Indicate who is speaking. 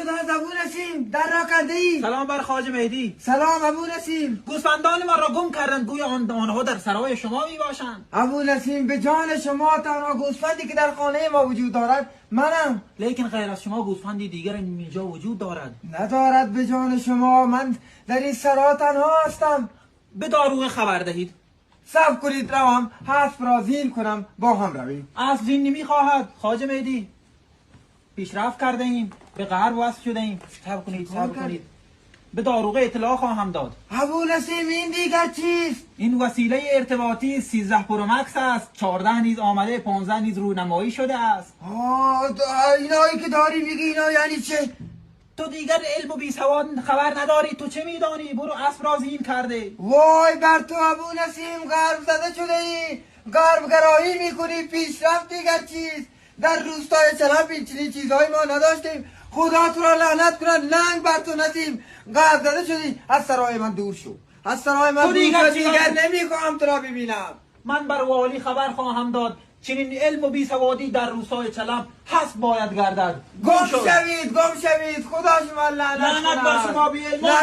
Speaker 1: شده از ابو نسیم؟ در را کرده ای؟
Speaker 2: سلام بر خواجه مهدی.
Speaker 1: سلام ابو نسیم.
Speaker 2: گوسفندان ما را گم کردند، گویا آنها در سرای شما می باشند.
Speaker 1: ابو نسیم به جان شما تنها گوسفندی که در خانه ما وجود دارد منم.
Speaker 2: لیکن غیر از شما گوسفندی دیگر اینجا وجود دارد.
Speaker 1: ندارد به جان شما، من در این سرا تنها هستم.
Speaker 2: به داروغه خبر دهید.
Speaker 1: صبر کنید روم، حسب را زین کنم با هم رویم.
Speaker 2: اسب زین نمی خواهد خواجه مهدی. پیشرفت کرده ایم، به غرب وصل شده ایم. صبر کنید. به داروغه اطلاع خواهم داد.
Speaker 1: ابو نسیم این دیگر چیست؟
Speaker 2: این وسیله ارتباطی 13 پرو مکس است. 14 نیز آمده، 15 نیز رونمایی شده است.
Speaker 1: اینایی که داری میگی اینا یعنی چه؟
Speaker 2: تو دیگر علم و بی سواد خبر نداری. تو چه میدانی؟ برو اسب را زین کرده.
Speaker 1: وای بر تو ابو نسیم، غرب زده شده ای، غرب گرایی میکنی، پیشرفت دیگر چیست؟ در روستای چلم این چنین چیزهایی ما نداشتیم. خدا تو را لعنت کنه، لنگ بر تو نسیم، غرب زده شدی. از سرای من دور شو، از سرای من دور شو، دیگر نمیخواهم تو را ببینم.
Speaker 2: من بر والی خبر خواهم داد چنین علم و بی سوادی در روستای چلم حسب باید گردد.
Speaker 1: گم شوید، خدا شما لعنت کنه.
Speaker 2: لعنت بر شما بی علم.